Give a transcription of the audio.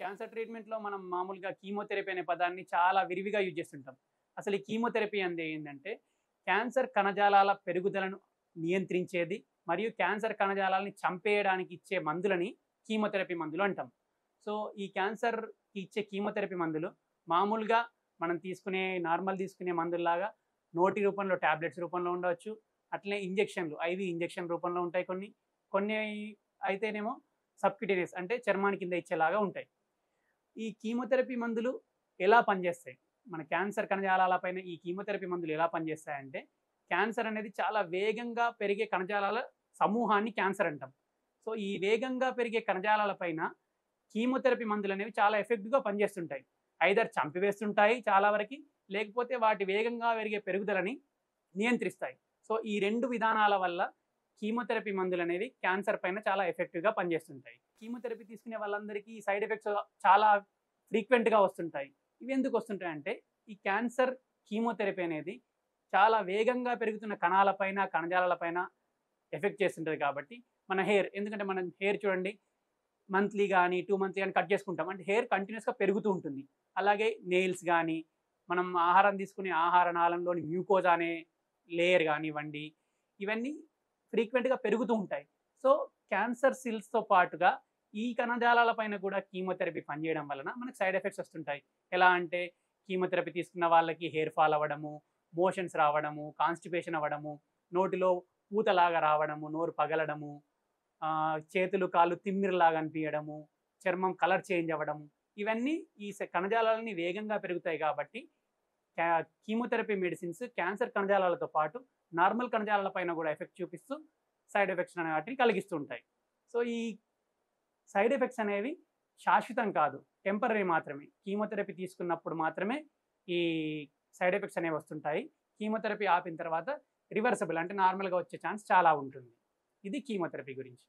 Cancer ట్రీట్మెంట్‌లో మనం మామూలుగా chemotherapy అనే పదాన్ని చాలా విరివిగా యూజ్ చేస్తుంటాం. అసలు ఈ కీమోథెరపీ అంటే ఏందంటే, క్యాన్సర్ కణజాలాల పెరుగుదలను నియంత్రించేది, మరియు క్యాన్సర్ కణజాలాల్ని చంపేయడానికి ఇచ్చే మందులని కీమోథెరపీ మందులు అంటాం. సో, ఈ క్యాన్సర్‌కి ఇచ్చే కీమోథెరపీ మందులు మామూలుగా మనం నార్మల్ తీసుకునే మందుల్లాగా నోటి రూపంలో టాబ్లెట్స్ రూపంలో ఉండవచ్చు. అట్లనే ఇంజెక్షన్‌లు, ఐవీ ఇంజెక్షన్ రూపంలో ఉంటాయి కొన్ని. కొన్ని అయితేనేమో సబ్‌క్యూటేనియస్ అంటే చర్మాని కింద ఇచ్చేలాగా ఉంటాయి. ఈ కీమోథెరపీ మందులు ఎలా పనిచేస్తాయి? మన క్యాన్సర్ కణజాలాల పైన ఈ కీమోథెరపీ మందులు ఎలా పనిచేస్తాయంటే, క్యాన్సర్ అనేది చాలా వేగంగా పెరిగే కణజాలాల సమూహాన్ని క్యాన్సర్ అంటాం. సో, ఈ వేగంగా పెరిగే కణజాలాల పైన కీమోథెరపీ మందులనేవి చాలా ఎఫెక్టివ్‌గా పనిచేస్తుంటాయి. ఐదర్ చంపివేస్తుంటాయి చాలా వరకి, లేకపోతే వాటి వేగంగా పెరిగే పెరుగుదలని నియంత్రిస్తాయి. సో, ఈ 2 విధానాల వల్ల కీమోథెరపీ మందులనేవి క్యాన్సర్ పైన చాలా ఎఫెక్టివ్‌గా పనిచేస్తుంటాయి. కీమోథెరపీ తీసుకునే వాళ్ళందరికీ ఈ సైడ్ ఎఫెక్ట్స్ చాలా ఫ్రీక్వెంట్‌గా వస్తుంటాయి. ఇవెందుకు వస్తుంటాయంటే, ఈ క్యాన్సర్ కీమోథెరపీ అనేది చాలా వేగంగా పెరుగుతున్న కణాల పైన, కణజాలాల పైన ఎఫెక్ట్ చేస్తుంటది కాబట్టి, మన ఎందుకంటే మనం హెయిర్ చూడండి మంత్లీ గాని, 2 మంత్లీ గాని కట్ చేసుకుంటాం. అంటే హెయిర్ కంటిన్యూయస్‌గా పెరుగుతూ ఉంటుంది. అలాగే నెయిల్స్ గాని, మనం ఆహారం తీసుకునే ఆహార నాళంలోని మ్యూకోజా అనే లేయర్ గానివ్వండి, ఇవన్నీ ఫ్రీక్వెంట్‌గా పెరుగుతూ ఉంటాయి. సో, క్యాన్సర్ సెల్స్‌తో పాటుగా ఈ కణజాలాల పైన కూడా కీమోథెరపీ పనిచేయడం వలన మనకు సైడ్ ఎఫెక్ట్స్ వస్తుంటాయి. ఎలా అంటే కీమోథెరపీ తీసుకున్న వాళ్ళకి హెయిర్ ఫాల్ అవ్వడము, మోషన్స్ రావడము, కాన్‌స్టిపేషన్ అవ్వడము, నోటిలో పూతలాగా రావడము, నోరు పగలడము, చేతులు, కాళ్ళు తిమ్మిరిలాగా అనిపియడము, చర్మం కలర్ చేంజ్ అవ్వడము, ఇవన్నీ ఈ కణజాలాలని వేగంగా పెరుగుతాయి కాబట్టి కీమోథెరపీ మెడిసిన్స్ క్యాన్సర్ కణజాలాలతో పాటు నార్మల్ కణజాలాల పైన కూడా ఎఫెక్ట్ చూపిస్తూ సైడ్ ఎఫెక్ట్స్ అనే వాటిని కలిగిస్తూ ఉంటాయి. సో, ఈ సైడ్ ఎఫెక్ట్స్ అనేవి శాశ్వతం కాదు. టెంపరరీ మాత్రమే. కీమోథెరపీ తీసుకున్నప్పుడు మాత్రమే ఈ సైడ్ ఎఫెక్ట్స్ అనేవి వస్తుంటాయి. కీమోథెరపీ ఆపిన తర్వాత రివర్సబుల్ అంటే నార్మల్‌గా వచ్చే ఛాన్స్ చాలా ఉంటుంది. ఇది కీమోథెరపీ గురించి.